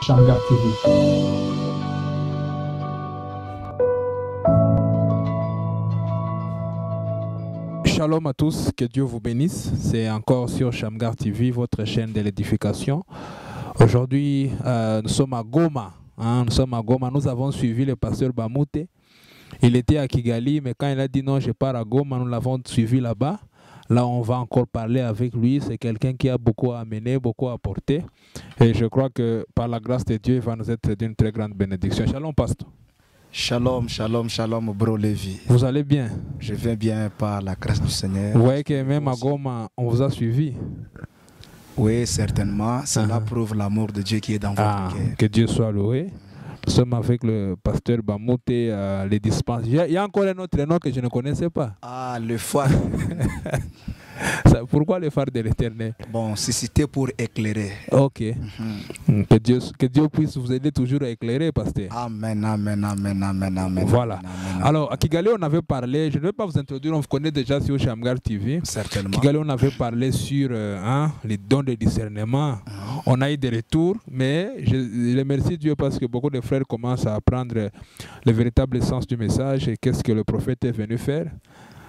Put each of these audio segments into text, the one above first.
Shamgar TV. Shalom à tous, que Dieu vous bénisse. C'est encore sur Shamgar TV, votre chaîne de l'édification. Aujourd'hui, nous sommes à Goma. Nous avons suivi le pasteur Bamute. Il était à Kigali, mais quand il a dit non, je pars à Goma, nous l'avons suivi là-bas. Là, on va encore parler avec lui. C'est quelqu'un qui a beaucoup à amener, beaucoup à apporter. Et je crois que par la grâce de Dieu, il va nous être d'une très grande bénédiction. Shalom, pasteur. Shalom, shalom, shalom, bro Lévi. Vous allez bien? Je vais bien par la grâce du Seigneur. Vous voyez que même à Goma, on vous a suivi? Oui, certainement. Cela prouve l'amour de Dieu qui est dans votre cœur. Que Dieu soit loué. Nous sommes avec le pasteur Bamute, les dispenses. Il y a encore un autre nom que je ne connaissais pas. Ah, le phare. Pourquoi le phare de l'Éternel? Bon, c'était pour éclairer. Ok. Que Dieu puisse vous aider toujours à éclairer, pasteur. Amen, amen, amen, amen, amen. Voilà. Amen. Alors, à Kigali, on avait parlé, je ne vais pas vous introduire, on vous connaît déjà sur Shamgar TV. Certainement. À Kigali, on avait parlé sur les dons de discernement. On a eu des retours, mais je remercie Dieu parce que beaucoup de frères commencent à apprendre le véritable sens du message et qu'est-ce que le prophète est venu faire.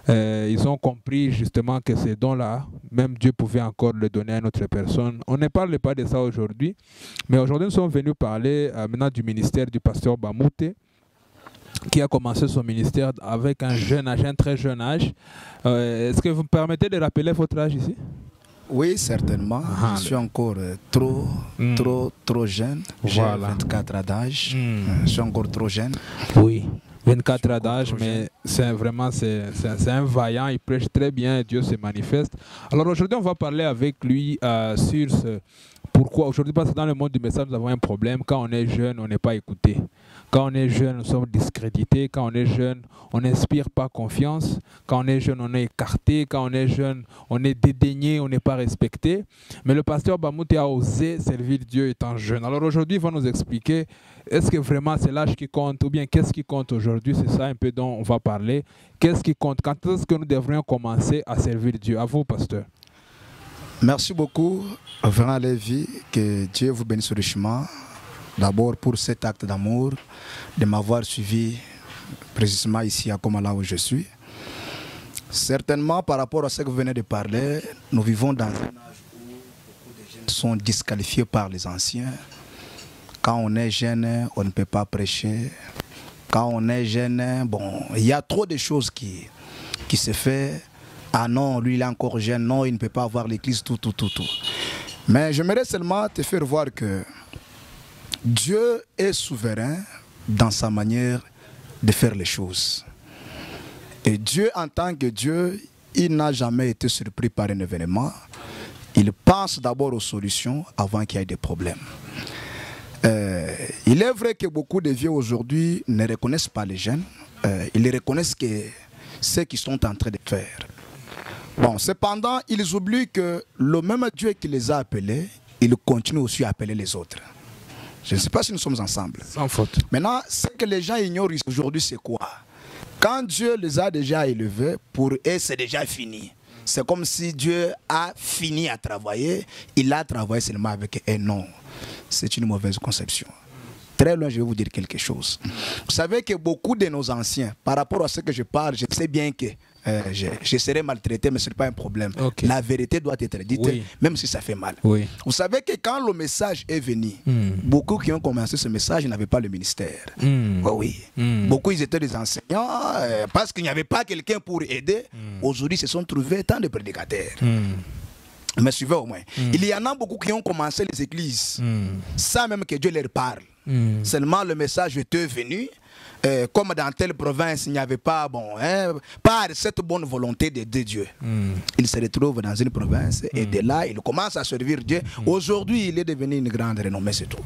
Ils ont compris justement que ces dons-là, même Dieu pouvait encore le donner à une autre personne. On ne parle pas de ça aujourd'hui, mais aujourd'hui nous sommes venus parler maintenant du ministère du pasteur Bamute, qui a commencé son ministère avec un jeune âge, un très jeune âge. Est-ce que vous me permettez de rappeler votre âge ici? Oui, certainement. Je suis encore trop jeune. J'ai 24 ans d'âge. Je suis encore trop jeune. Oui. 24 ans d'âge, mais c'est vraiment un vaillant, il prêche très bien, Dieu se manifeste. Alors aujourd'hui, on va parler avec lui sur pourquoi. Aujourd'hui, parce que dans le monde du message, nous avons un problème. Quand on est jeune, on n'est pas écouté. Quand on est jeune, nous sommes discrédités. Quand on est jeune, on n'inspire pas confiance. Quand on est jeune, on est écarté. Quand on est jeune, on est dédaigné, on n'est pas respecté. Mais le pasteur Bamute a osé servir Dieu étant jeune. Alors aujourd'hui, il va nous expliquer, est-ce que vraiment c'est l'âge qui compte ou bien qu'est-ce qui compte aujourd'hui? C'est ça un peu dont on va parler. Qu'est-ce qui compte? Quand est-ce que nous devrions commencer à servir Dieu? À vous, pasteur. Merci beaucoup, Véran Lévi. Que Dieu vous bénisse richement. D'abord pour cet acte d'amour, de m'avoir suivi précisément ici à Goma, là où je suis. Certainement, par rapport à ce que vous venez de parler, nous vivons dans un âge où beaucoup de jeunes sont disqualifiés par les anciens. Quand on est jeune, on ne peut pas prêcher. Quand on est jeune, bon, il y a trop de choses qui se font. Ah non, lui il est encore jeune, non, il ne peut pas avoir l'église, tout. Mais j'aimerais seulement te faire voir que Dieu est souverain dans sa manière de faire les choses. Et Dieu, en tant que Dieu, il n'a jamais été surpris par un événement. Il pense d'abord aux solutions avant qu'il y ait des problèmes. Il est vrai que beaucoup de vieux aujourd'hui ne reconnaissent pas les jeunes. Ils reconnaissent que ce qu'ils sont en train de faire. Bon, cependant, ils oublient que le même Dieu qui les a appelés, il continue aussi à appeler les autres. Je ne sais pas si nous sommes ensemble. Sans faute. Maintenant, ce que les gens ignorent aujourd'hui, c'est quoi? Quand Dieu les a déjà élevés, pour eux, c'est déjà fini. C'est comme si Dieu a fini à travailler. Il a travaillé seulement avec un nom. C'est une mauvaise conception. Très loin, je vais vous dire quelque chose. Vous savez que beaucoup de nos anciens, par rapport à ce que je parle, je sais bien que je serai maltraité, mais ce n'est pas un problème. Okay. La vérité doit être dite, même si ça fait mal. Oui. Vous savez que quand le message est venu, beaucoup qui ont commencé ce message n'avaient pas le ministère. Beaucoup, ils étaient des enseignants, parce qu'il n'y avait pas quelqu'un pour aider. Aujourd'hui, se sont trouvés tant de prédicateurs. Mais suivez au moins. Il y en a beaucoup qui ont commencé les églises sans même que Dieu leur parle. Seulement le message était venu. Comme dans telle province, il n'y avait pas, par cette bonne volonté de Dieu. Il se retrouve dans une province et de là, il commence à servir Dieu. Aujourd'hui, il est devenu une grande renommée, c'est tout.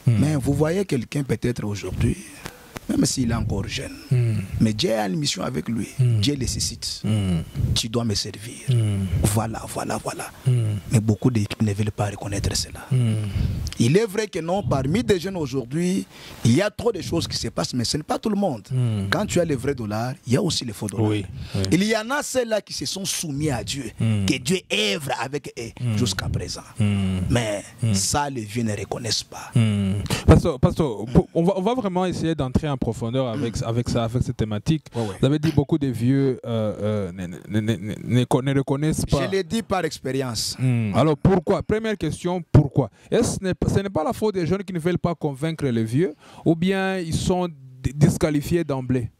Mais vous voyez quelqu'un peut-être aujourd'hui, même s'il est encore jeune, mais Dieu a une mission avec lui. Dieu le suscite. Tu dois me servir. Voilà. Mais beaucoup de gens ne veulent pas reconnaître cela. Il est vrai que non, parmi des jeunes aujourd'hui, il y a trop de choses qui se passent, mais ce n'est pas tout le monde. Quand tu as les vrais dollars, il y a aussi les faux dollars. Il y en a ceux-là qui se sont soumis à Dieu, que Dieu œuvre avec eux jusqu'à présent. Mais ça les vieux ne reconnaissent pas. Pasteur, on va vraiment essayer d'entrer en profondeur avec cette thématique. Vous avez dit beaucoup de vieux ne reconnaissent pas. Je l'ai dit par expérience. Alors pourquoi? Première question, pourquoi? Ce n'est pas la faute des jeunes qui ne veulent pas convaincre les vieux, ou bien ils sont disqualifiés d'emblée?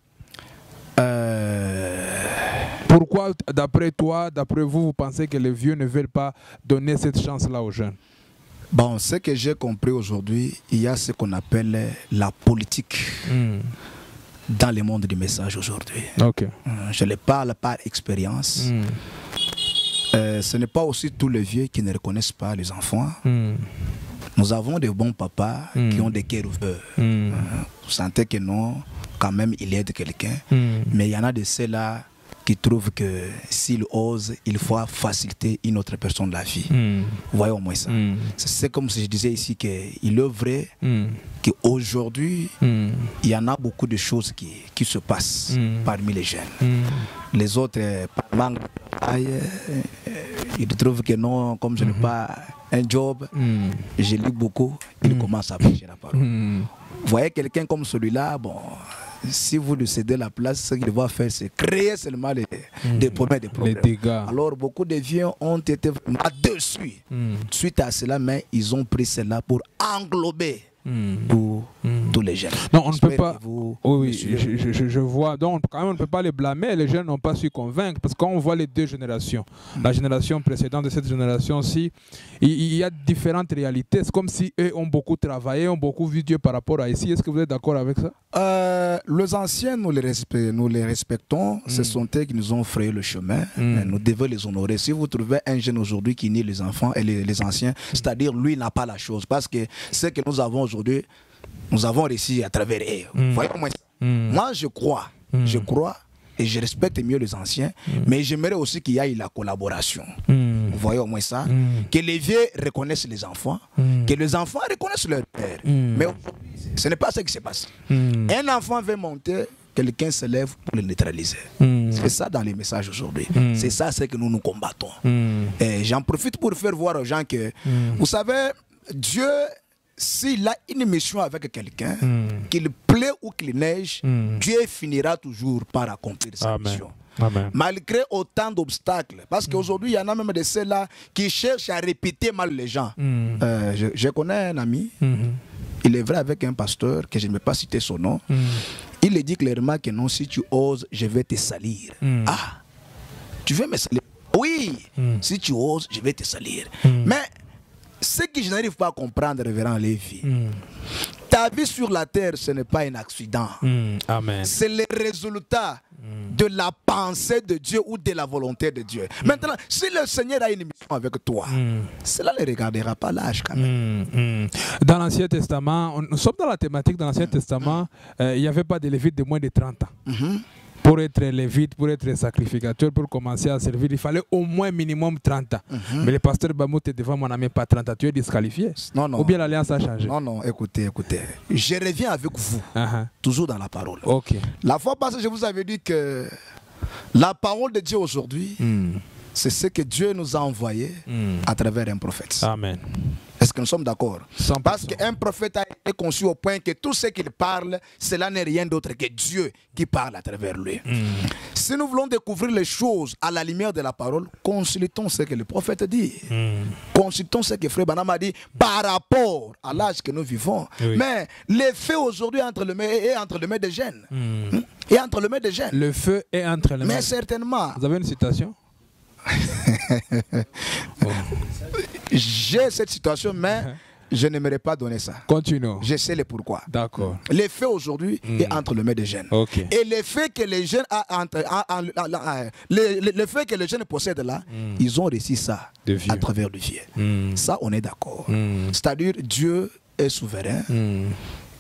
Pourquoi, d'après toi, d'après vous, vous pensez que les vieux ne veulent pas donner cette chance-là aux jeunes? Bon, ce que j'ai compris aujourd'hui, il y a ce qu'on appelle la politique dans le monde du message aujourd'hui. Okay. Je le parle par expérience. Ce n'est pas aussi tous les vieux qui ne reconnaissent pas les enfants. Nous avons des bons papas qui ont des cœurs ouverts. Vous sentez que non, quand même, il aide quelqu'un. Mais il y en a de ceux-là qui trouvent que s'il ose, il faut faciliter une autre personne la vie. Vous voyez au moins ça. C'est comme si je disais ici qu'il est vrai qu'aujourd'hui, il y en a beaucoup de choses qui se passent parmi les jeunes. Les autres, par manque de travail, ils trouvent que non, comme je n'ai pas un job, je lis beaucoup, ils commencent à prêcher la parole. Vous voyez quelqu'un comme celui-là, bon, si vous lui cédez la place, ce qu'il va faire, c'est créer seulement des problèmes. Les dégâts. Alors, beaucoup de vieux ont été vraiment dessus. Suite à cela, mais ils ont pris cela pour englober tous les jeunes. Non, on ne peut pas. Oui, je vois. Donc, quand même, on ne peut pas les blâmer. Les jeunes n'ont pas su convaincre. Parce que quand on voit les deux générations, la génération précédente de cette génération-ci, il y a différentes réalités. C'est comme si eux ont beaucoup travaillé, ont beaucoup vu Dieu par rapport à ici. Est-ce que vous êtes d'accord avec ça? Les anciens, nous les respectons. Ce sont eux qui nous ont frayé le chemin. Nous devons les honorer. Si vous trouvez un jeune aujourd'hui qui nie les enfants et les anciens, c'est-à-dire lui n'a pas la chose. Parce que ce que nous avons aujourd'hui, nous avons réussi à travers eux. Voyez comment moi, je crois et je respecte mieux les anciens, mais j'aimerais aussi qu'il y ait la collaboration. Vous voyez au moins ça? Que les vieux reconnaissent les enfants, que les enfants reconnaissent leur père. Mais ce n'est pas ce qui se passe. Un enfant veut monter, quelqu'un se lève pour le neutraliser. C'est ça dans les messages aujourd'hui. C'est ça ce que nous combattons. Et j'en profite pour faire voir aux gens que, vous savez, Dieu, s'il a une mission avec quelqu'un, qu'il plaît ou qu'il neige, Dieu finira toujours par accomplir sa mission. Amen. Malgré autant d'obstacles. Parce qu'aujourd'hui, il y en a même de ceux-là qui cherchent à répéter mal les gens. Je connais un ami, il est vrai avec un pasteur, que je ne vais pas citer son nom. Il lui dit clairement que non, si tu oses, je vais te salir. Ah, tu veux me salir? Oui, si tu oses, je vais te salir. Mais ce que je n'arrive pas à comprendre, révérend Lévi, ta vie sur la terre, ce n'est pas un accident. C'est le résultat de la pensée de Dieu ou de la volonté de Dieu. Maintenant, si le Seigneur a une mission avec toi, cela ne regardera pas l'âge quand même. Dans l'Ancien Testament, nous sommes dans la thématique de l'Ancien Testament, il n'y avait pas de lévite de moins de 30 ans. Pour être lévite, pour être sacrificateur, pour commencer à servir, il fallait au moins minimum 30 ans. Mais le pasteur Bamout est devant mon ami, pas 30 ans, tu es disqualifié. Non. Ou bien l'alliance a changé? Non, écoutez. Je reviens avec vous, toujours dans la parole. La fois passée, je vous avais dit que la parole de Dieu aujourd'hui, c'est ce que Dieu nous a envoyé à travers un prophète. Amen. Est-ce que nous sommes d'accord? Parce qu'un prophète a été conçu au point que tout ce qu'il parle, cela n'est rien d'autre que Dieu qui parle à travers lui. Si nous voulons découvrir les choses à la lumière de la parole, consultons ce que le prophète dit. Consultons ce que Frère Branham a dit par rapport à l'âge que nous vivons. Mais les faits aujourd'hui entre les mains des jeunes. Et entre les mains des jeunes. Le feu est entre les mains. Mais certainement. Vous avez une citation? J'ai cette situation, mais je n'aimerais pas donner ça. Continuons. Je sais le pourquoi. D'accord. L'effet aujourd'hui est entre les mains des jeunes. Et l'effet que les jeunes le fait que les jeunes possèdent là, ils ont réussi ça à travers le vieux. Ça, on est d'accord. C'est-à-dire, Dieu est souverain.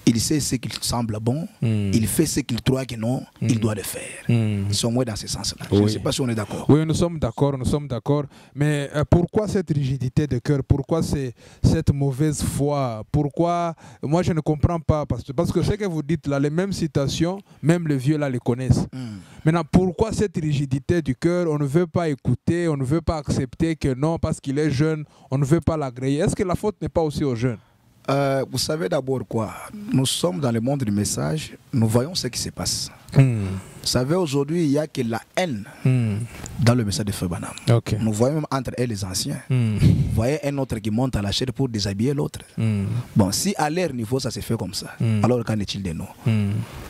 il sait ce qu'il semble bon, il fait ce qu'il croit que non, il doit le faire. Ils sont moins dans ce sens-là. Je ne sais pas si on est d'accord. Oui, nous sommes d'accord. Mais pourquoi cette rigidité de cœur? Pourquoi cette mauvaise foi? Pourquoi? Moi, je ne comprends pas. Parce que ce que vous dites là, les mêmes citations, même les vieux là les connaissent. Maintenant, pourquoi cette rigidité du cœur? On ne veut pas écouter, on ne veut pas accepter que non, parce qu'il est jeune, on ne veut pas l'agréer. Est-ce que la faute n'est pas aussi aux jeunes? Vous savez d'abord quoi? Nous sommes dans le monde du message, nous voyons ce qui se passe. Vous savez, aujourd'hui, il n'y a que la haine dans le message de Frère Branham. Nous voyons même entre eux les anciens. Vous voyez un autre qui monte à la chair pour déshabiller l'autre. Bon, si à leur niveau ça se fait comme ça, alors qu'en est-il de nous?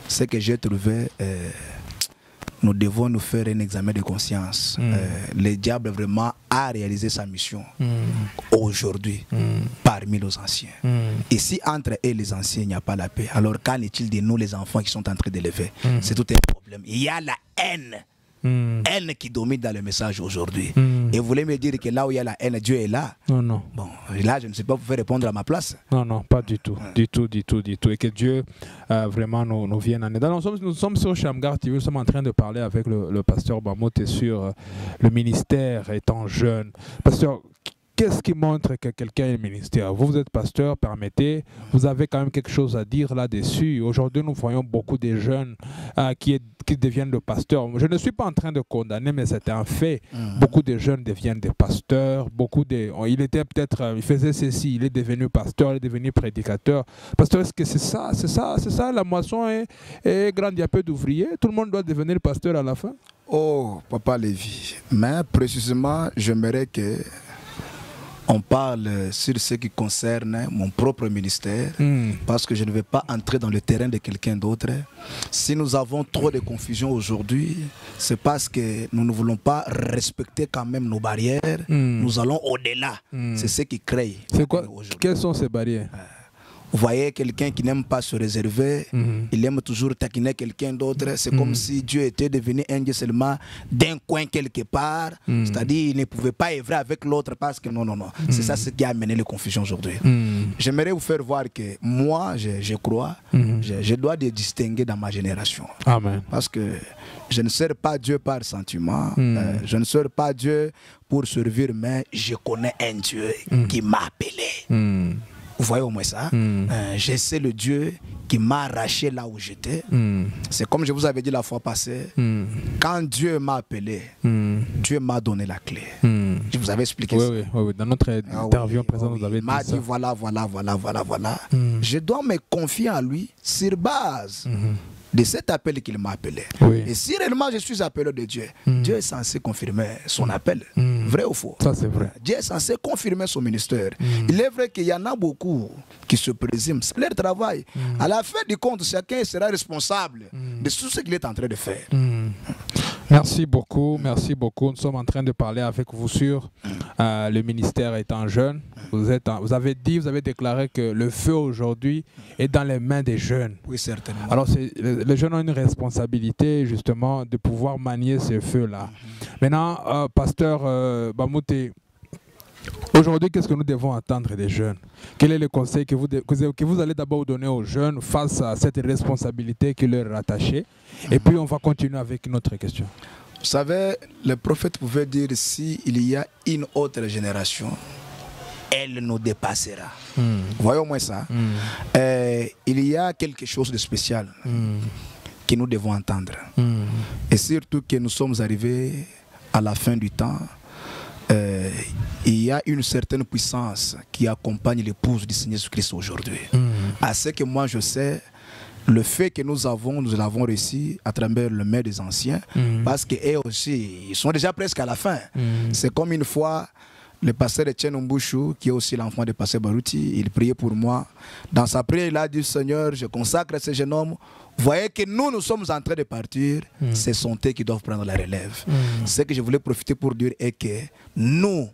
Ce que j'ai trouvé, nous devons nous faire un examen de conscience. Le diable vraiment a réalisé sa mission aujourd'hui parmi nos anciens. Et si entre eux et les anciens il n'y a pas la paix, alors qu'en est-il de nous les enfants qui sont en train d'élever? C'est tout un problème. Il y a la haine. Haine qui domine dans le message aujourd'hui. Et vous voulez me dire que là où il y a la haine, Dieu est là? Non. Bon, là, je ne sais pas vous faire répondre à ma place. Non, pas du tout. Du tout. Et que Dieu vraiment nous vienne en aide. Nous sommes sur Shamgar TV, nous sommes en train de parler avec le pasteur Bamote sur le ministère étant jeune. Pasteur, qu'est-ce qui montre que quelqu'un est ministère? Vous êtes pasteur, permettez, vous avez quand même quelque chose à dire là-dessus. Aujourd'hui, nous voyons beaucoup de jeunes qui deviennent des pasteurs. Je ne suis pas en train de condamner, mais c'est un fait. Beaucoup de jeunes deviennent des pasteurs. Il faisait ceci, il est devenu pasteur, il est devenu prédicateur. Pasteur, est-ce que c'est ça, la moisson est grande, il y a peu d'ouvriers. Tout le monde doit devenir pasteur à la fin? Oh, Papa Lévi, mais précisément, j'aimerais que on parle sur ce qui concerne mon propre ministère, parce que je ne vais pas entrer dans le terrain de quelqu'un d'autre. Si nous avons trop de confusion aujourd'hui, c'est parce que nous ne voulons pas respecter quand même nos barrières. Nous allons au-delà. C'est ce qui crée. C'est quoi? Quelles sont ces barrières? Vous voyez quelqu'un qui n'aime pas se réserver, il aime toujours taquiner quelqu'un d'autre. C'est comme si Dieu était devenu un Dieu seulement d'un coin quelque part. C'est-à-dire il ne pouvait pas œuvrer avec l'autre parce que non. C'est ça ce qui a amené les confusions aujourd'hui. J'aimerais vous faire voir que moi, je crois, je dois les distinguer dans ma génération. Amen. Parce que je ne sers pas Dieu par sentiment, je ne sers pas Dieu pour servir, mais je connais un Dieu qui m'a appelé. Vous voyez au moins ça? Je sais le Dieu qui m'a arraché là où j'étais. C'est comme je vous avais dit la fois passée. Quand Dieu m'a appelé, Dieu m'a donné la clé. Je vous avais expliqué ça. Oui. Dans notre interview présente, vous avez dit ça. Il m'a dit voilà. Je dois me confier en lui sur base de cet appel qu'il m'a appelé. Et si réellement je suis appelé de Dieu, Dieu est censé confirmer son appel. Vrai ou faux? Ça c'est vrai. Dieu est censé confirmer son ministère. Il est vrai qu'il y en a beaucoup qui se présument. C'est leur travail. À la fin du compte, chacun sera responsable de tout ce qu'il est en train de faire. Merci beaucoup. Nous sommes en train de parler avec vous sur le ministère étant jeune. Vous avez déclaré que le feu aujourd'hui est dans les mains des jeunes. Oui, certainement. Alors, les jeunes ont une responsabilité justement de pouvoir manier ce feu-là. Maintenant, pasteur Bamote, aujourd'hui, qu'est-ce que nous devons attendre des jeunes? Quel est le conseil que vous allez d'abord donner aux jeunes face à cette responsabilité qui leur est rattachée? Et puis, on va continuer avec une autre question. Vous savez, le prophète pouvait dire, s'il y a une autre génération, elle nous dépassera. Voyons au moins ça. Il y a quelque chose de spécial que nous devons entendre. Et surtout que nous sommes arrivés à la fin du temps. Il y a une certaine puissance qui accompagne l'épouse du Seigneur Jésus-Christ aujourd'hui. À ce que moi je sais, le fait que nous l'avons réussi à travers le maire des anciens, parce qu'eux aussi, ils sont déjà presque à la fin. C'est comme une fois, le pasteur Etienne Mbouchou, qui est aussi l'enfant de pasteur Barouti, il priait pour moi. Dans sa prière, il a dit, Seigneur, je consacre ce jeune homme. Vous voyez que nous sommes en train de partir, c'est son thé qui doivent prendre la relève. Ce que je voulais profiter pour dire est que nous,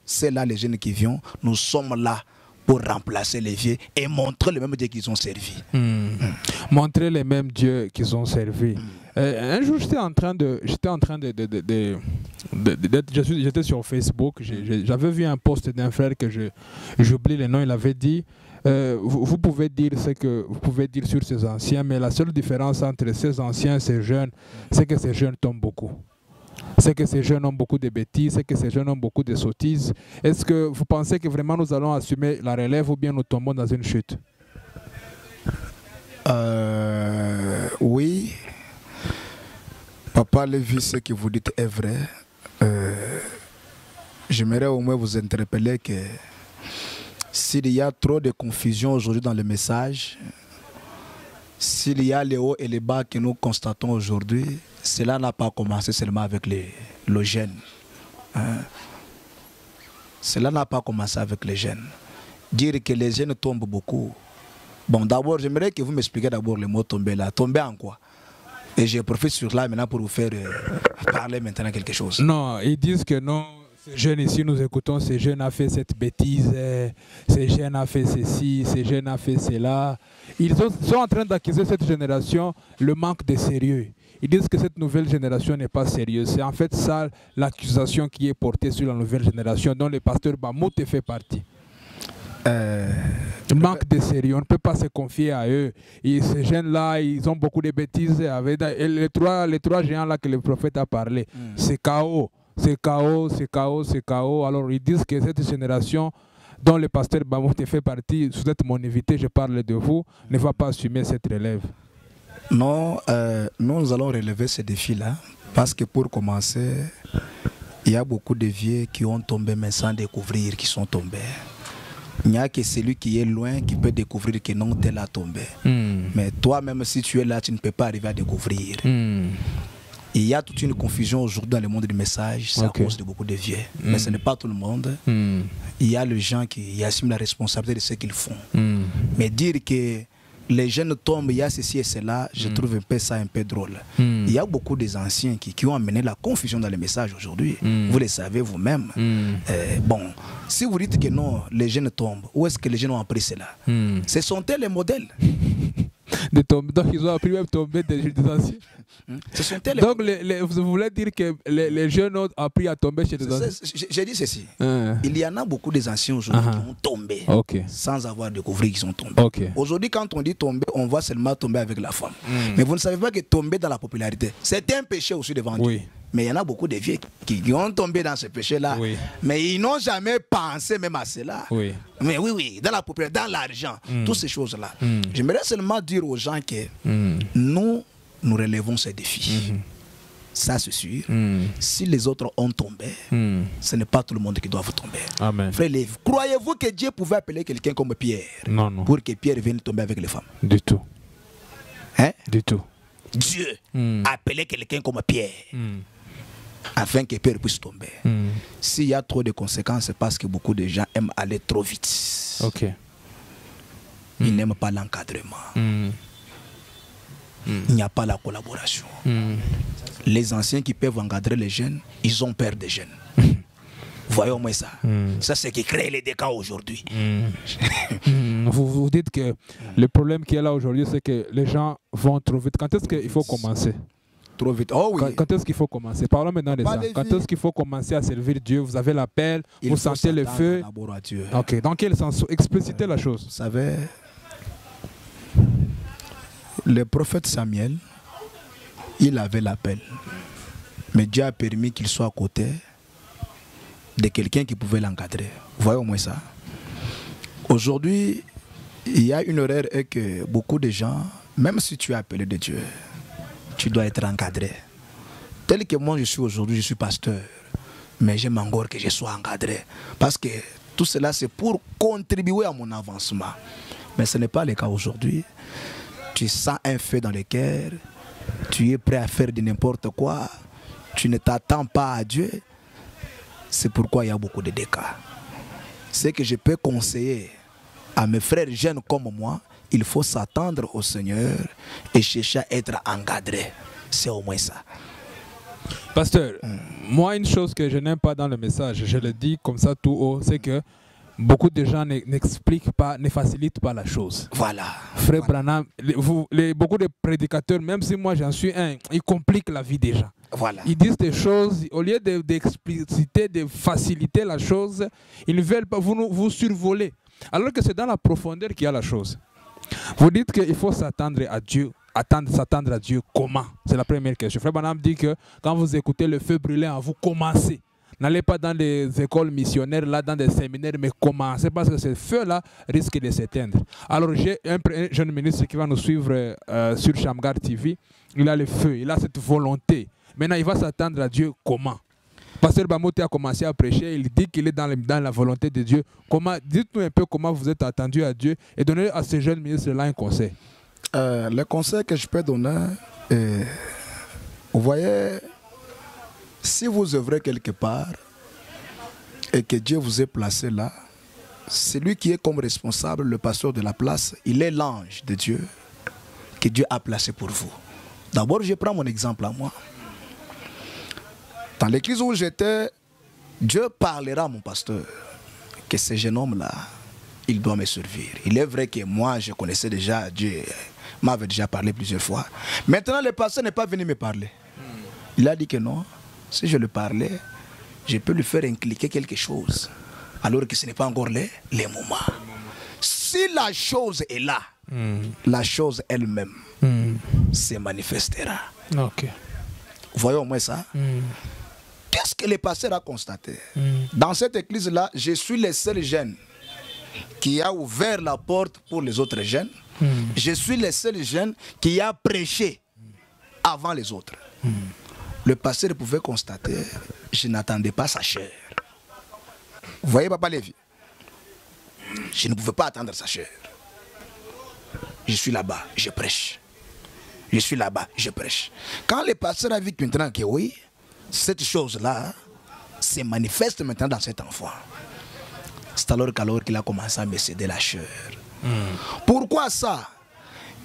c'est là les jeunes qui viennent, nous sommes là pour remplacer les vieux et montrer le même Dieu qu'ils ont servi. Montrer les mêmes dieux qu'ils ont servi. Un jour, j'étais sur Facebook, j'avais vu un post d'un frère que j'oublie le nom, il avait dit vous pouvez dire ce que vous pouvez dire sur ces anciens, mais la seule différence entre ces anciens et ces jeunes, c'est que ces jeunes tombent beaucoup. C'est que ces jeunes ont beaucoup de bêtises, c'est que ces jeunes ont beaucoup de sottises. Est-ce que vous pensez que vraiment nous allons assumer la relève ou bien nous tombons dans une chute? Oui. Papa Lévi, ce que vous dites est vrai. J'aimerais au moins vous interpeller que s'il y a trop de confusion aujourd'hui dans le message, s'il y a les hauts et les bas que nous constatons aujourd'hui, cela n'a pas commencé seulement avec les jeunes. Hein? Cela n'a pas commencé avec les jeunes. Dire que les jeunes tombent beaucoup. Bon, d'abord, j'aimerais que vous m'expliquiez d'abord le mot tomber là. Tomber en quoi? Et je profite sur là maintenant pour vous faire parler maintenant quelque chose. Non, ils disent que non. Ces jeunes ici, nous écoutons, ces jeunes ont fait cette bêtise, ces jeunes ont fait ceci, ces jeunes ont fait cela. Ils sont en train d'accuser cette génération le manque de sérieux. Ils disent que cette nouvelle génération n'est pas sérieuse. C'est en fait ça l'accusation qui est portée sur la nouvelle génération, dont le pasteur Bamout fait partie. Manque de sérieux, on ne peut pas se confier à eux. Et ces jeunes-là, ils ont beaucoup de bêtises. Et les trois géants-là que le prophète a parlé, c'est chaos. C'est chaos, c'est chaos, c'est chaos. Alors ils disent que cette génération dont le pasteur Bamout fait partie, vous êtes mon invité, je parle de vous, ne va pas assumer cette relève. Non, nous allons relever ce défi-là parce que pour commencer, il y a beaucoup de vieux qui ont tombé mais sans découvrir qu'ils sont tombés. Il n'y a que celui qui est loin qui peut découvrir que non, tel a tombé. Mais toi-même, si tu es là, tu ne peux pas arriver à découvrir. Il y a toute une confusion aujourd'hui dans le monde du message, c'est à cause de beaucoup de vieux. Mais ce n'est pas tout le monde. Il y a les gens qui assument la responsabilité de ce qu'ils font. Mais dire que les jeunes tombent, il y a ceci et cela, je trouve ça un peu drôle. Il y a beaucoup des anciens qui ont amené la confusion dans les messages aujourd'hui. Vous le savez vous-même. Bon, si vous dites que non, les jeunes tombent, où est-ce que les jeunes ont appris cela? Ce sont-elles les modèles? Donc ils ont appris même tomber des anciens. Donc vous voulez dire que les jeunes ont appris à tomber chez des anciens? J'ai dit ceci. Il y en a beaucoup des anciens aujourd'hui qui ont tombé sans avoir découvert qu'ils sont tombés. Aujourd'hui, quand on dit tomber, on voit seulement tomber avec la femme. Mais vous ne savez pas que tomber dans la popularité, c'est un péché aussi devant Dieu. Mais il y en a beaucoup de vieux qui ont tombé dans ce péché-là. Mais ils n'ont jamais pensé même à cela. Mais oui, dans la popularité, dans l'argent, toutes ces choses-là. J'aimerais seulement dire aux gens que nous relevons ces défis. Ça, c'est sûr. Si les autres ont tombé, ce n'est pas tout le monde qui doit tomber. Amen. Frère, croyez-vous que Dieu pouvait appeler quelqu'un comme Pierre pour que Pierre vienne tomber avec les femmes? Du tout. Hein? Du tout. Dieu appelait quelqu'un comme Pierre afin que Pierre puisse tomber. S'il y a trop de conséquences, c'est parce que beaucoup de gens aiment aller trop vite. Ils n'aiment pas l'encadrement. Il n'y a pas la collaboration. Les anciens qui peuvent encadrer les jeunes, ils ont peur des jeunes. Voyons-moi ça. Ça, c'est ce qui crée les dégâts aujourd'hui. Vous dites que le problème qui est là aujourd'hui, c'est que les gens vont trop vite. Quand est-ce qu'il faut commencer? Trop vite. Oh oui. Quand est-ce qu'il faut commencer? Parlons maintenant de ça. Quand est-ce qu'il faut commencer à servir Dieu? Vous avez l'appel, vous sentez le feu. Ok, dans quel sens? Explicitez la chose. Vous savez, le prophète Samuel, il avait l'appel. Mais Dieu a permis qu'il soit à côté de quelqu'un qui pouvait l'encadrer. Voyons-moi ça. Aujourd'hui, il y a une erreur et que beaucoup de gens, même si tu es appelé de Dieu, tu dois être encadré. Tel que moi je suis aujourd'hui, je suis pasteur. Mais j'aime encore que je sois encadré. Parce que tout cela, c'est pour contribuer à mon avancement. Mais ce n'est pas le cas aujourd'hui. Tu sens un feu dans le cœur. Tu es prêt à faire de n'importe quoi. Tu ne t'attends pas à Dieu. C'est pourquoi il y a beaucoup de dégâts. Ce que je peux conseiller à mes frères jeunes comme moi, il faut s'attendre au Seigneur et chercher à être encadré. C'est au moins ça. Pasteur, moi une chose que je n'aime pas dans le message, je le dis comme ça tout haut, c'est que beaucoup de gens n'expliquent pas, ne facilitent pas la chose. Voilà. Frère Branham, beaucoup de prédicateurs, même si moi j'en suis un, ils compliquent la vie des gens. Voilà. Ils disent des choses, au lieu d'expliciter, de faciliter la chose, ils ne veulent pas vous survoler. Alors que c'est dans la profondeur qu'il y a la chose. Vous dites qu'il faut s'attendre à Dieu. S'attendre à Dieu comment? C'est la première question. Frère Branham dit que quand vous écoutez le feu brûlant, vous commencez. N'allez pas dans des écoles missionnaires, là, dans des séminaires, mais commencez parce que ce feu-là risque de s'éteindre. Alors, j'ai un jeune ministre qui va nous suivre sur Shamgar TV. Il a le feu, il a cette volonté. Maintenant, il va s'attendre à Dieu comment? Pasteur Bamote a commencé à prêcher, il dit qu'il est dans la volonté de Dieu. Dites-nous un peu comment vous êtes attendu à Dieu et donnez à ce jeune ministre-là un conseil. Le conseil que je peux donner, vous voyez, si vous œuvrez quelque part et que Dieu vous ait placé là, c'est lui qui est comme responsable, le pasteur de la place, il est l'ange de Dieu que Dieu a placé pour vous. D'abord, je prends mon exemple à moi. Dans l'église où j'étais, Dieu parlera à mon pasteur que ce jeune homme-là, il doit me servir. Il est vrai que moi, je connaissais déjà Dieu, m'avait déjà parlé plusieurs fois. Maintenant, le pasteur n'est pas venu me parler. Il a dit que non, si je le parlais, je peux lui faire incliquer quelque chose, alors que ce n'est pas encore les moments. Si la chose est là, la chose elle-même se manifestera. Okay. Voyons au moins ça. Qu'est-ce que le pasteur a constaté? Dans cette église-là, je suis le seul jeune qui a ouvert la porte pour les autres jeunes. Je suis le seul jeune qui a prêché avant les autres. Le pasteur pouvait constater, je n'attendais pas sa chair. Vous voyez, Papa Lévi? Je ne pouvais pas attendre sa chair. Je suis là-bas, je prêche. Je suis là-bas, je prêche. Quand le pasteur a vu maintenant que oui, cette chose-là se manifeste maintenant dans cet enfant, c'est alors qu'il a commencé à me céder la chair. Pourquoi ça?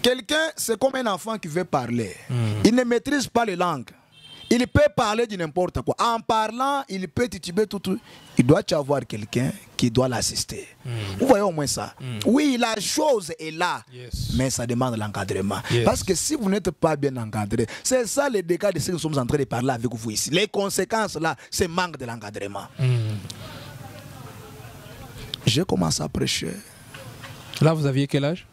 Quelqu'un, c'est comme un enfant qui veut parler. Il ne maîtrise pas les langues. Il peut parler de n'importe quoi. En parlant, il peut tituber tout. Il doit y avoir quelqu'un qui doit l'assister. Vous voyez au moins ça. Oui, la chose est là, mais ça demande l'encadrement. Parce que si vous n'êtes pas bien encadré, c'est ça le dégât de ce que nous sommes en train de parler avec vous ici. Les conséquences là, c'est manque de l'encadrement. J'ai commencé à prêcher. Là, vous aviez quel âge?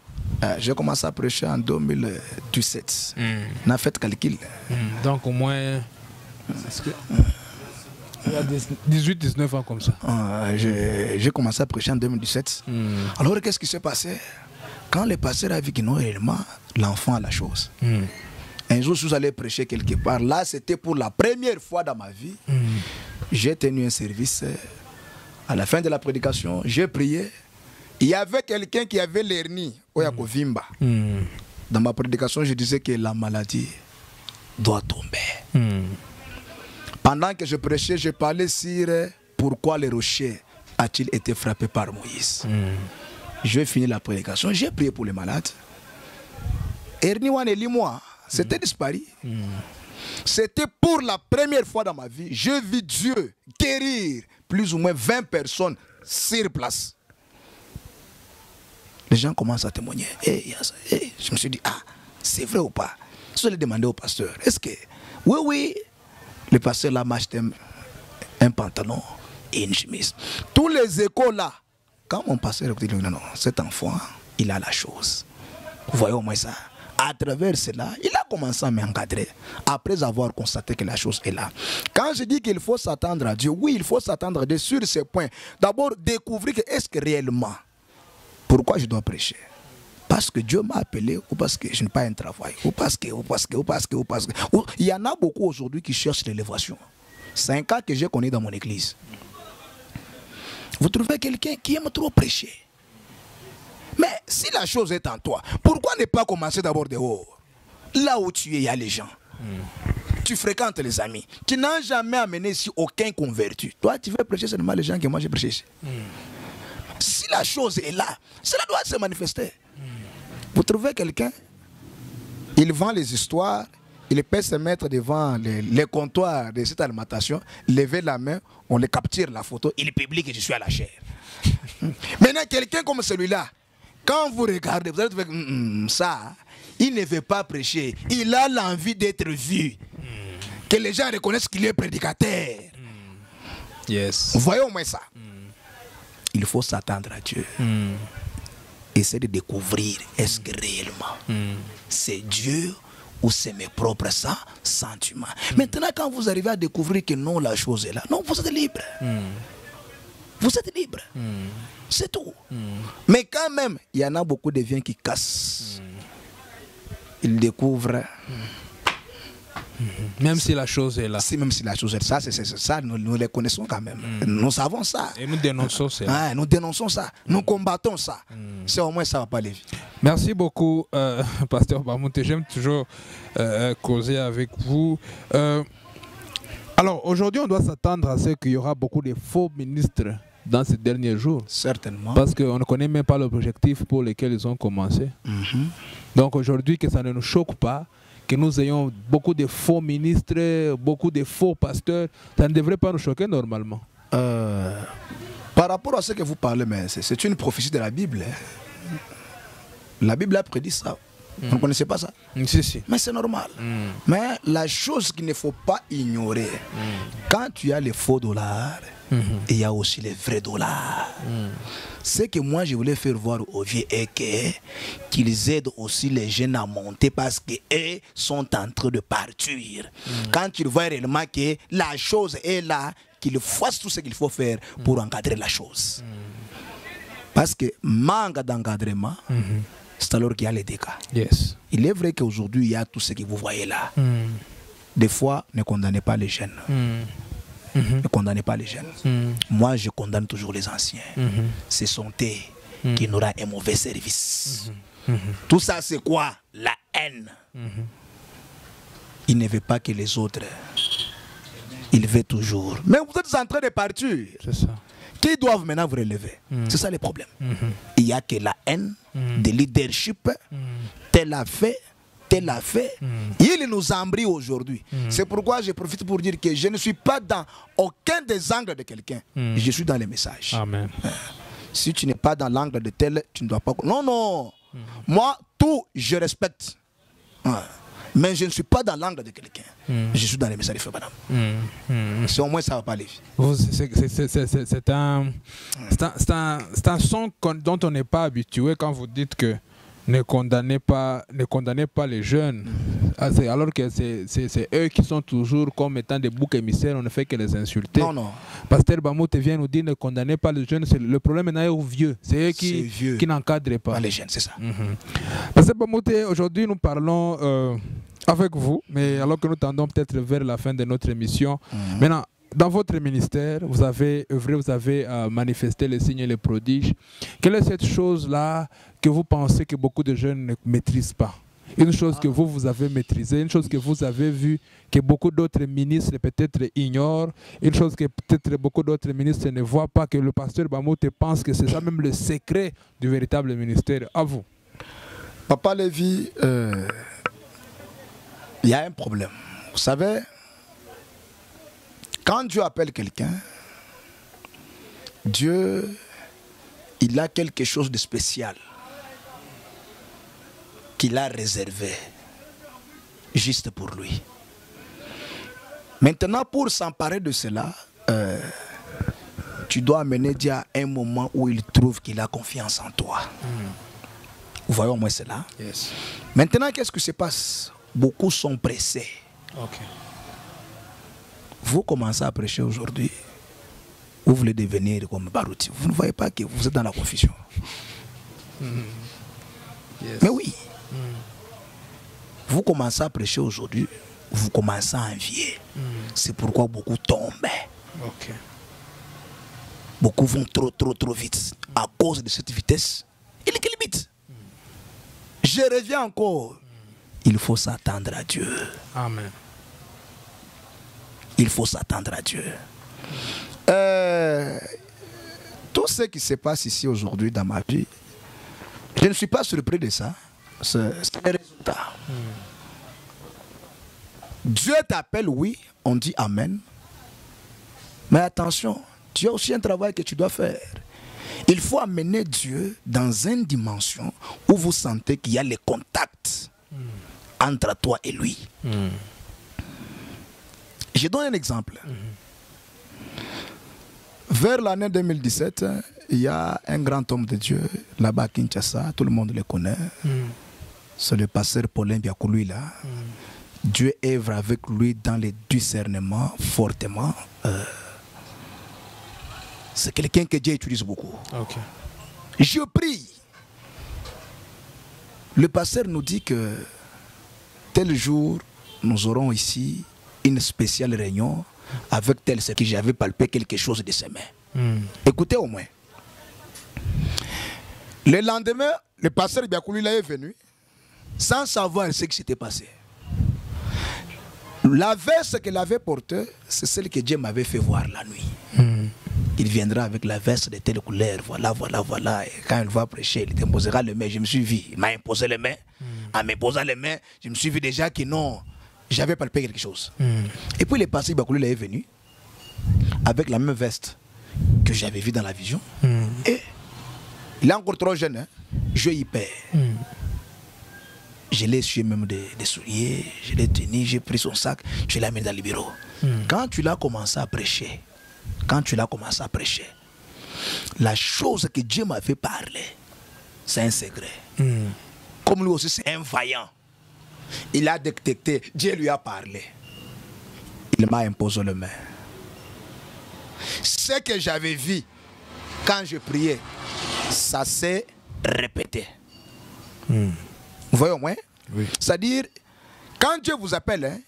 J'ai commencé à prêcher en 2017. On a fait calcul. Donc au moins 18-19 ans comme ça. J'ai commencé à prêcher en 2017. Alors qu'est-ce qui s'est passé? Quand le pasteur a vu que non réellement, l'enfant a la chose. Un jour, je suis allé prêcher quelque part. Là, c'était pour la première fois dans ma vie. J'ai tenu un service. À la fin de la prédication, j'ai prié. Il y avait quelqu'un qui avait l'hernie au Yakovimba. Dans ma prédication, je disais que la maladie doit tomber. Pendant que je prêchais, je parlais sur pourquoi le rocher a-t-il été frappé par Moïse. J'ai fini la prédication, j'ai prié pour les malades. Hernie Waneli, moi, c'était disparu. C'était pour la première fois dans ma vie, j'ai vu Dieu guérir plus ou moins 20 personnes sur place. Les gens commencent à témoigner. Je me suis dit, c'est vrai ou pas? Je l'ai demandé au pasteur. Est-ce que... Oui, le pasteur là m'a acheté un pantalon et une chemise. Tous les échos là, quand mon pasteur dit, non, cet enfant, il a la chose. Vous voyez au moins ça? À travers cela, il a commencé à m'encadrer après avoir constaté que la chose est là. Quand je dis qu'il faut s'attendre à Dieu, oui, il faut s'attendre à Dieu sur ces points. D'abord, découvrir que est-ce que réellement, pourquoi je dois prêcher? Parce que Dieu m'a appelé ou parce que je n'ai pas un travail ou parce que. Il y en a beaucoup aujourd'hui qui cherchent l'élévation. C'est un cas que j'ai connu dans mon église. Vous trouvez quelqu'un qui aime trop prêcher. Mais si la chose est en toi, pourquoi ne pas commencer d'abord dehors? Là où tu es, il y a les gens. Tu fréquentes les amis. Tu n'as jamais amené ici aucun converti. Toi, tu veux prêcher seulement les gens que moi j'ai prêché ici. Si la chose est là, cela doit se manifester. Vous trouvez quelqu'un, il vend les histoires, il peut se mettre devant les comptoirs de cette alimentation, lever la main, on le capture la photo, il publie que je suis à la chair. Maintenant, quelqu'un comme celui-là, quand vous regardez, vous allez trouver que ça, il ne veut pas prêcher, il a l'envie d'être vu, que les gens reconnaissent qu'il est prédicateur. Yes. Vous voyez au moins ça. il faut s'attendre à Dieu. Essayer de découvrir, est-ce que réellement c'est Dieu ou c'est mes propres sentiments. Maintenant, quand vous arrivez à découvrir que non, la chose est là, non, vous êtes libre. Vous êtes libre. C'est tout. Mais quand même, il y en a beaucoup de viens qui cassent. Ils découvrent. Même si la chose est là. Même si la chose est là, c'est ça, nous les connaissons quand même. Nous savons ça. Et nous dénonçons ça. Nous dénonçons ça. Nous combattons ça. C'est au moins ça va pas aller vite. Merci beaucoup, Pasteur Bamoute. J'aime toujours causer avec vous. Alors, aujourd'hui, on doit s'attendre à ce qu'il y aura beaucoup de faux ministres dans ces derniers jours. Certainement. Parce qu'on ne connaît même pas l'objectif pour lequel ils ont commencé. Donc aujourd'hui, que ça ne nous choque pas, que nous ayons beaucoup de faux ministres, beaucoup de faux pasteurs, ça ne devrait pas nous choquer normalement. Par rapport à ce que vous parlez, mais c'est une prophétie de la Bible. La Bible a prédit ça. Vous ne connaissez pas ça? Si. Mais c'est normal. Mais la chose qu'il ne faut pas ignorer, quand tu as les faux dollars, il y a aussi les vrais dollars. Ce que moi je voulais faire voir aux vieux est qu'ils aident aussi les jeunes à monter parce qu'eux sont en train de partir. Quand ils voient réellement que la chose est là, qu'ils fassent tout ce qu'il faut faire pour encadrer la chose. Parce que manque d'encadrement, c'est alors qu'il y a les dégâts. Yes. Il est vrai qu'aujourd'hui, il y a tout ce que vous voyez là. Des fois, ne condamnez pas les jeunes. Ne condamnez pas les jeunes. Moi, je condamne toujours les anciens. Ce sont eux qui n'auront un mauvais service. Tout ça, c'est quoi? La haine. Il ne veut pas que les autres... Il veut toujours. Mais vous êtes en train de partir. C'est ça. Qui doivent maintenant vous relever? C'est ça le problème. Il n'y a que la haine, de leadership, tel a fait, tel a fait. Il nous embrouille aujourd'hui. C'est pourquoi je profite pour dire que je ne suis pas dans aucun des angles de quelqu'un. Je suis dans les messages. Amen. Si tu n'es pas dans l'angle de tel, tu ne dois pas... Non, non. Moi, tout, je respecte. Mais je ne suis pas dans l'angle de quelqu'un. Je suis dans les messages de Frère Branham. C'est au moins ça va pas aller. C'est un son dont on n'est pas habitué quand vous dites que ne condamnez pas les jeunes. Alors que c'est eux qui sont toujours comme étant des boucs émissaires, on ne fait que les insulter. Non, non. Pasteur Bamoute vient nous dire ne condamnez pas les jeunes. Le problème est aux vieux. C'est eux qui n'encadrent pas. Pas les jeunes, c'est ça. Pasteur Bamoute, aujourd'hui nous parlons avec vous, mais alors que nous tendons peut-être vers la fin de notre émission. Maintenant, dans votre ministère, vous avez œuvré, vous avez manifesté les signes et les prodiges. Quelle est cette chose-là que vous pensez que beaucoup de jeunes ne maîtrisent pas? Une chose que vous avez maîtrisée, une chose que vous avez vue, que beaucoup d'autres ministres peut-être ignorent, une chose que peut-être beaucoup d'autres ministres ne voient pas, que le pasteur Bamoute pense que c'est ça même le secret du véritable ministère. À vous. Papa Lévi, il y a un problème. Vous savez, quand Dieu appelle quelqu'un, Dieu, il a quelque chose de spécial qu'il a réservé juste pour lui. Maintenant, pour s'emparer de cela, tu dois amener Dieu à un moment où il trouve qu'il a confiance en toi. Vous voyez au moins cela. Yes. Maintenant, qu'est-ce qui se passe? Beaucoup sont pressés. Okay. Vous commencez à prêcher aujourd'hui, vous voulez devenir comme Barouti. Vous ne voyez pas que vous êtes dans la confusion. Yes. Mais oui. Vous commencez à prêcher aujourd'hui, vous commencez à envier. C'est pourquoi beaucoup tombent. Okay. Beaucoup vont trop vite. À cause de cette vitesse, il y a une limite. Je reviens encore. Il faut s'attendre à Dieu. Amen. Il faut s'attendre à Dieu. Tout ce qui se passe ici aujourd'hui dans ma vie, je ne suis pas surpris de ça. C'est le résultat. Dieu t'appelle, oui, on dit Amen. Mais attention, tu as aussi un travail que tu dois faire. Il faut amener Dieu dans une dimension où vous sentez qu'il y a les contacts entre toi et lui. Je donne un exemple. Vers l'année 2017, il y a un grand homme de Dieu là-bas à Kinshasa, tout le monde le connaît. C'est le pasteur Paulin Biakoulou là. Dieu œuvre avec lui dans les discernements fortement. C'est quelqu'un que Dieu utilise beaucoup. Okay. Je prie. Le pasteur nous dit que tel jour, nous aurons ici une spéciale réunion avec tel ce que j'avais palpé quelque chose de ses mains. Écoutez au moins. Le lendemain, le pasteur Biakoulou est venu sans savoir ce qui s'était passé. La veste qu'elle avait portée, c'est celle que Dieu m'avait fait voir la nuit. Il viendra avec la veste de telle couleur, voilà, voilà, voilà. Et quand il va prêcher, il t'imposera les mains. Je me suis vu, il m'a imposé les mains. En m'imposant les mains, je me suis vu déjà que non, j'avais palpé quelque chose. Et puis le pasteur Biakoulou est venu avec la même veste que j'avais vue dans la vision. Et il est encore trop jeune, hein? Je y perds. Je l'ai su même des souliers, je l'ai tenu, j'ai pris son sac, je l'ai mis dans le bureau. Quand tu l'as commencé à prêcher, la chose que Dieu m'a fait parler, c'est un secret. Comme lui aussi, c'est un vaillant. Il a détecté, Dieu lui a parlé. Il m'a imposé les mains. Ce que j'avais vu quand je priais, ça s'est répété. Vous voyez au moins? Oui. C'est-à-dire, quand Dieu vous appelle, hein,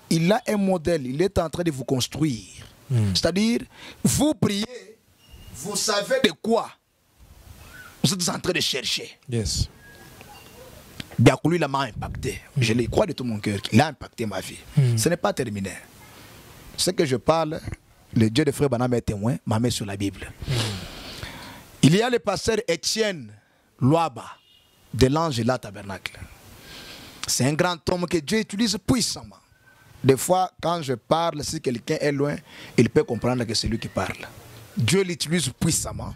il a un modèle, il est en train de vous construire. C'est-à-dire, vous priez, vous savez de quoi vous êtes en train de chercher. Yes. Biakoulou, il m'a impacté. Je le crois de tout mon cœur, il a impacté ma vie. Ce n'est pas terminé. Ce que je parle, le Dieu de Frère Branham est témoin, m'a mis sur la Bible. Il y a le pasteur Étienne Loaba de l'Angela Tabernacle. C'est un grand homme que Dieu utilise puissamment. Des fois, quand je parle, si quelqu'un est loin, il peut comprendre que c'est lui qui parle. Dieu l'utilise puissamment.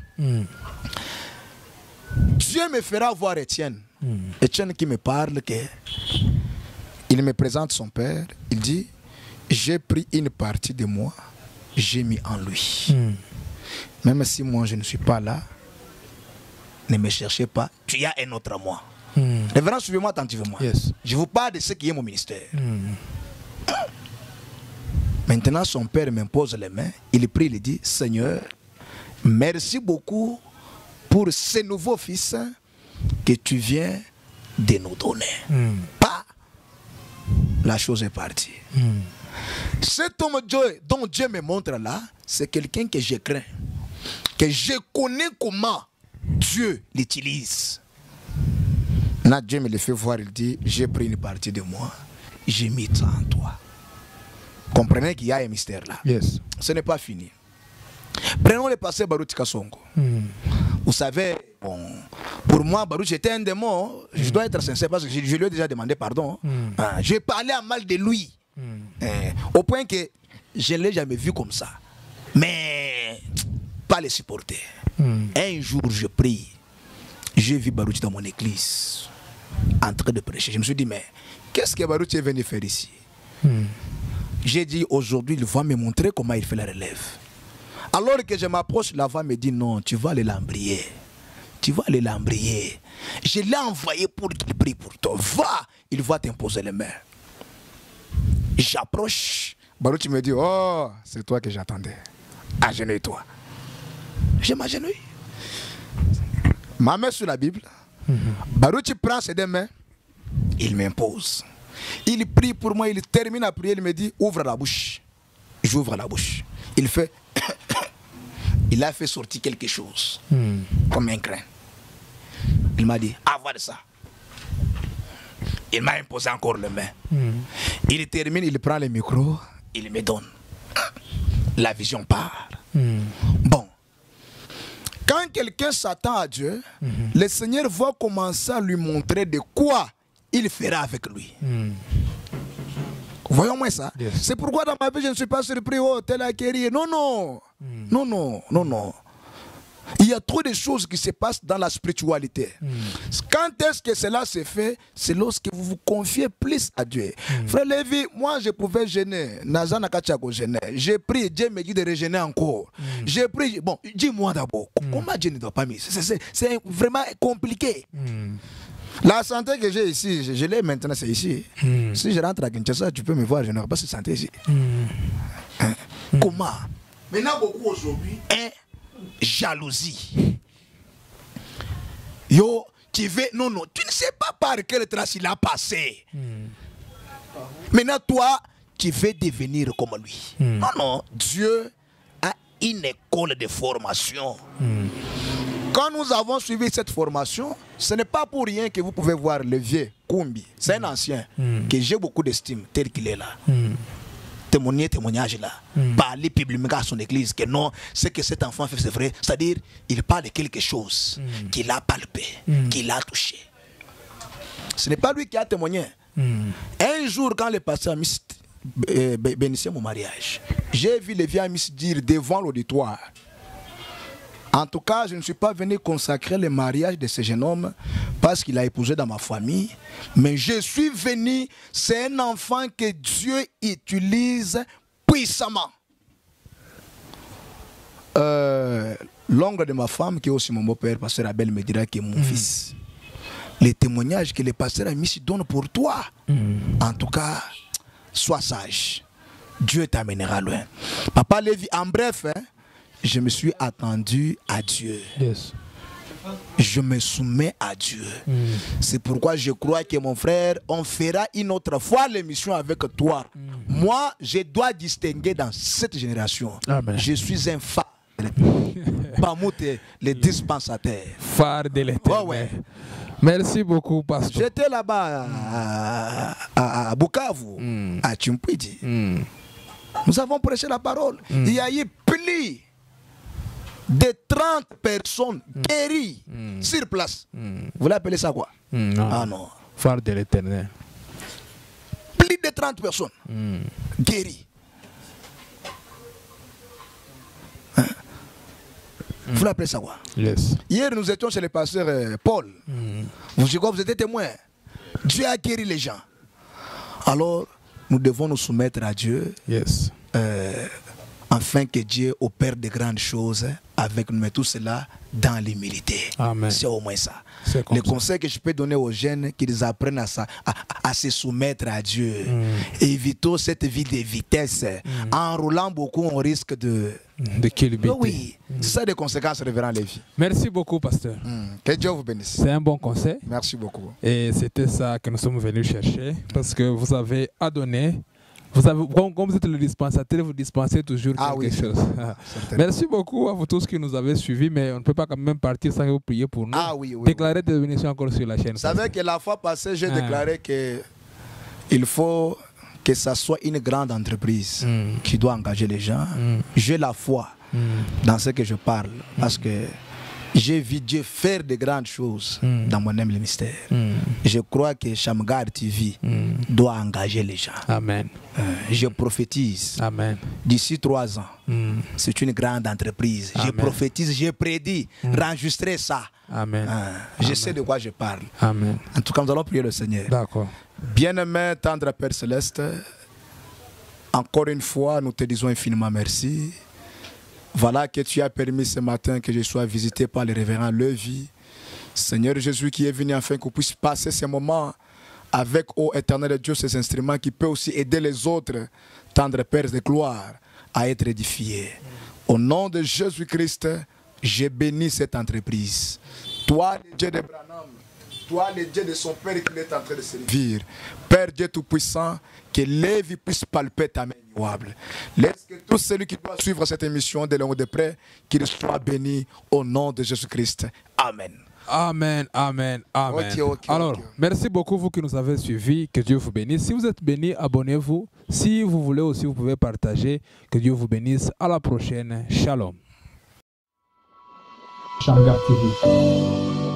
Dieu me fera voir Étienne. Étienne qui me parle, il me présente son père. Il dit, j'ai pris une partie de moi, j'ai mis en lui. Même si moi je ne suis pas là, ne me cherchez pas, tu as un autre à moi. Révérend, suivez-moi attentivement. Yes. Je vous parle de ce qui est mon ministère. Maintenant, son père m'impose les mains. Il prie, il dit, Seigneur, merci beaucoup pour ce nouveau fils que tu viens de nous donner. Pas. La chose est partie. Cet homme dont Dieu me montre là, c'est quelqu'un que je crains. Que je connais comment Dieu l'utilise. Là, Dieu me le fait voir, il dit, j'ai pris une partie de moi, j'ai mis ça en toi. Comprenez qu'il y a un mystère là. Yes. Ce n'est pas fini. Prenons le passé Baruch Kasongo. Vous savez, bon, pour moi, Baruch était un démon. Je dois être sincère parce que je lui ai déjà demandé pardon. J'ai parlé à mal de lui. Au point que je ne l'ai jamais vu comme ça. Mais pas le supporter. Un jour, je prie. J'ai vu Baruch dans mon église en train de prêcher. Je me suis dit, mais qu'est-ce que Baruch est venu faire ici? J'ai dit, aujourd'hui, il va me montrer comment il fait la relève. Alors que je m'approche, la voix me dit, non, tu vas aller l'embrayer. Tu vas aller l'embrayer. Je l'ai envoyé pour qu'il prie pour toi. Va, il va t'imposer les mains. J'approche. Baruch me dit, oh, c'est toi que j'attendais. Agenouille-toi. Je m'agenouille. Ma main sur la Bible. Baruch prend ses deux mains. Il m'impose. Il prie pour moi, il termine à prier, il me dit, ouvre la bouche. J'ouvre la bouche. Il fait, il a fait sortir quelque chose, comme un crin. Il m'a dit, avoir ça. Il m'a imposé encore les mains. Il termine, il prend le micro, il me donne. La vision part. Bon. Quand quelqu'un s'attend à Dieu, le Seigneur va commencer à lui montrer de quoi il fera avec lui. Voyons-moi ça. Yes. C'est pourquoi dans ma vie, je ne suis pas surpris. Oh, tel a guéri. Non, non. Non, non, non, non. Il y a trop de choses qui se passent dans la spiritualité. Quand est-ce que cela se fait? C'est lorsque vous vous confiez plus à Dieu. Frère Lévi, moi je pouvais gêner. J'ai prié, Dieu me dit de régénérer encore. J'ai prié. Bon, dis-moi d'abord, comment Dieu ne doit pas mettre? C'est vraiment compliqué. La santé que j'ai ici, je l'ai maintenant, c'est ici. Si je rentre à Kinshasa, tu peux me voir, je n'aurai pas cette santé ici. Comment? Maintenant, beaucoup aujourd'hui, jalousie. Yo, tu veux, non, tu ne sais pas par quelle trace il a passé. Maintenant, toi, tu veux devenir comme lui. Non, Dieu a une école de formation. Quand nous avons suivi cette formation, ce n'est pas pour rien que vous pouvez voir le vieux Kumbi. C'est un ancien que j'ai beaucoup d'estime tel qu'il est là. Témoignage là, parler publiquement à son église que non, ce que cet enfant fait c'est vrai, c'est-à-dire il parle de quelque chose qu'il a palpé, qu'il a touché. Ce n'est pas lui qui a témoigné. Un jour quand le pasteur bénissait mon mariage, j'ai vu le vieux Miss dire devant l'auditoire, en tout cas, je ne suis pas venu consacrer le mariage de ce jeune homme parce qu'il a épousé dans ma famille. Mais je suis venu, c'est un enfant que Dieu utilise puissamment. L'oncle de ma femme, qui est aussi mon beau-père, pasteur Abel, me dira que mon fils. Les témoignages que le pasteur a mis donnent pour toi. En tout cas, sois sage. Dieu t'amènera loin. Papa Lévi, en bref, je me suis attendu à Dieu. Yes. Je me soumets à Dieu. C'est pourquoi je crois que mon frère, on fera une autre fois l'émission avec toi. Moi, je dois distinguer dans cette génération. Amen. Je suis un phare. Pamoute, le dispensateur. Phare de l'éternel. Ouais. Merci beaucoup, pasteur. J'étais là-bas à Bukavu, à Chimpwidi. Nous avons prêché la parole. Il y a eu plus de 30 personnes guéries sur place. Vous l'appelez ça quoi? Non. Ah non. Phare de l'éternel. Plus de 30 personnes guéries. Vous l'appelez ça quoi? Yes. Hier, nous étions chez le pasteur Paul. Vous étiez témoin. Dieu a guéri les gens. Alors, nous devons nous soumettre à Dieu. Yes. Afin que Dieu opère de grandes choses avec nous, mais tout cela dans l'humilité. C'est au moins ça. Le conseil que je peux donner aux jeunes, qu'ils apprennent à se soumettre à Dieu. Évitons cette vie de vitesse. En roulant beaucoup, on risque de culbuter. Oui, c'est ça des conséquences, révérend Lévi. Merci beaucoup, pasteur. Que Dieu vous bénisse. C'est un bon conseil. Merci beaucoup. Et c'était ça que nous sommes venus chercher, parce que vous avez adonné. Vous avez, comme vous êtes le dispensateur, vous dispensez toujours quelque chose. Merci beaucoup à vous tous qui nous avez suivis, mais on ne peut pas quand même partir sans que vous priez pour nous. Déclarez des bénédictions encore sur la chaîne. Vous savez que la fois passée, j'ai déclaré qu'il faut que ça soit une grande entreprise qui doit engager les gens. J'ai la foi dans ce que je parle, parce que j'ai vu Dieu faire de grandes choses dans mon ministère. Je crois que Shamgar TV doit engager les gens. Amen. Je prophétise. Amen. D'ici 3 ans, c'est une grande entreprise. Amen. Je prophétise, je prédis, enregistrer ça. Amen. Je sais de quoi je parle. Amen. En tout cas, nous allons prier le Seigneur. D'accord. Bien-aimé, tendre Père Céleste, encore une fois, nous te disons infiniment merci. Voilà que tu as permis ce matin que je sois visité par le révérend Lévi. Seigneur Jésus qui est venu afin qu'on puisse passer ces moments avec, ô éternel Dieu, ces instruments qui peuvent aussi aider les autres, tendre Pères de gloire, à être édifiés. Au nom de Jésus-Christ, je bénis cette entreprise. Toi, le Dieu de Branham, toi, le Dieu de son Père qu'il est en train de servir. Père Dieu Tout-Puissant, que Lévi puisse palper ta main immuable. Laisse que tout celui qui doit suivre cette émission de loin ou de près, qu'il soit béni au nom de Jésus-Christ. Amen. Amen, amen, amen. Alors, merci beaucoup vous qui nous avez suivis. Que Dieu vous bénisse. Si vous êtes bénis, abonnez-vous. Si vous voulez aussi, vous pouvez partager. Que Dieu vous bénisse. À la prochaine. Shalom. Shamgar TV.